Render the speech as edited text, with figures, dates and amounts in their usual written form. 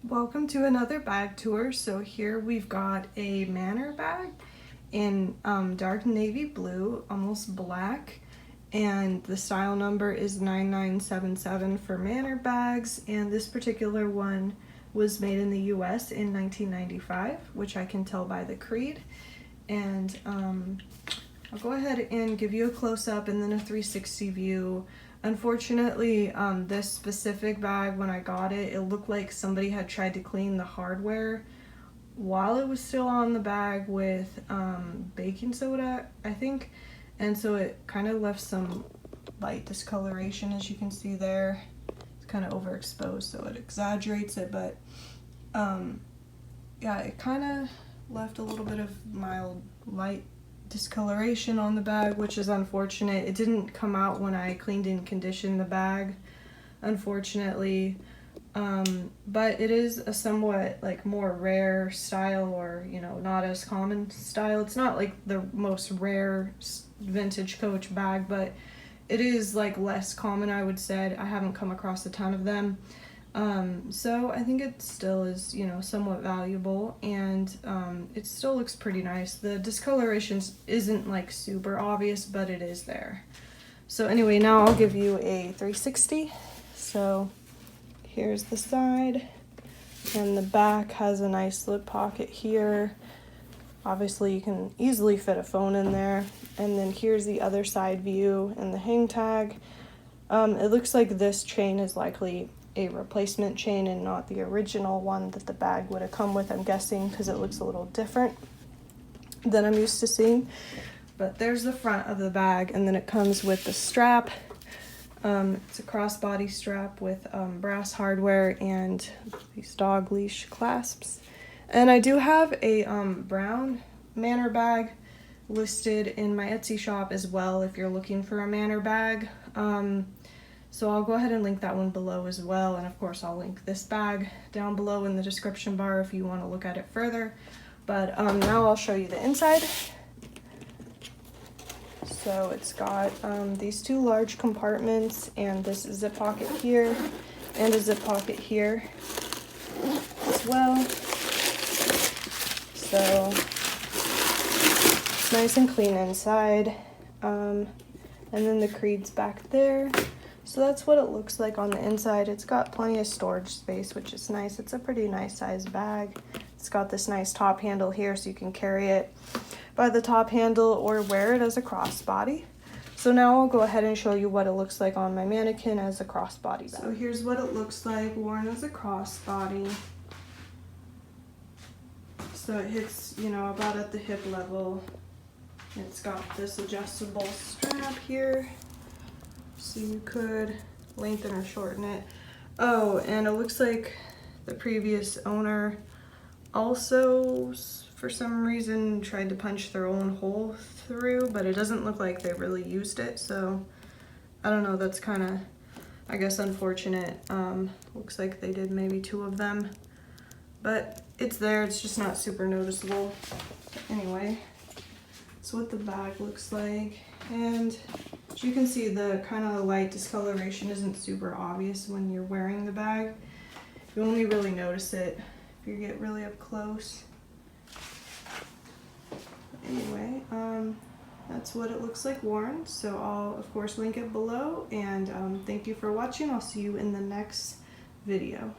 Welcome to another bag tour. So here we've got a Manor bag in dark navy blue, almost black, and the style number is 9977 for Manor bags, and this particular one was made in the US in 1995, which I can tell by the creed. And I'll go ahead and give you a close-up and then a 360 view. Unfortunately, this specific bag, when I got it, it looked like somebody had tried to clean the hardware while it was still on the bag with baking soda, I think. And so it kind of left some light discoloration, as you can see there. It's kind of overexposed, so it exaggerates it, but yeah, it kind of left a little bit of mild light discoloration on the bag, which is unfortunate. It didn't come out when I cleaned and conditioned the bag, unfortunately, but it is a somewhat like more rare style, or not as common style. It's not like the most rare vintage Coach bag, but it is like less common, I would say. I haven't come across a ton of them. So I think it still is, somewhat valuable, and it still looks pretty nice. The discoloration isn't like super obvious, but it is there. So anyway, now I'll give you a 360. So here's the side, and the back has a nice slip pocket here. Obviously you can easily fit a phone in there. And then here's the other side view and the hang tag. It looks like this chain is likely a replacement chain and not the original one that the bag would have come with, I'm guessing, because it looks a little different than I'm used to seeing. But there's the front of the bag, and then it comes with the strap. It's a crossbody strap with brass hardware and these dog leash clasps. And I do have a brown Manor bag listed in my Etsy shop as well if you're looking for a Manor bag. So I'll go ahead and link that one below as well, and of course I'll link this bag down below in the description bar if you want to look at it further. But now I'll show you the inside. So it's got these two large compartments, and this zip pocket here, and a zip pocket here as well. So it's nice and clean inside. And then the creed's back there. So that's what it looks like on the inside. It's got plenty of storage space, which is nice. It's a pretty nice sized bag. It's got this nice top handle here, so you can carry it by the top handle or wear it as a crossbody. So now I'll go ahead and show you what it looks like on my mannequin as a crossbody bag. So here's what it looks like worn as a crossbody. So it hits, about at the hip level. It's got this adjustable strap here, so you could lengthen or shorten it. Oh, and it looks like the previous owner also, for some reason, tried to punch their own hole through, but it doesn't look like they really used it, so I don't know, that's kind of, I guess, unfortunate. Looks like they did maybe 2 of them, but it's there, it's just not super noticeable. Anyway, that's what the bag looks like, and as you can see, the kind of light discoloration isn't super obvious when you're wearing the bag. You only really notice it if you get really up close. Anyway, that's what it looks like worn. So I'll, of course, link it below, and thank you for watching. I'll see you in the next video.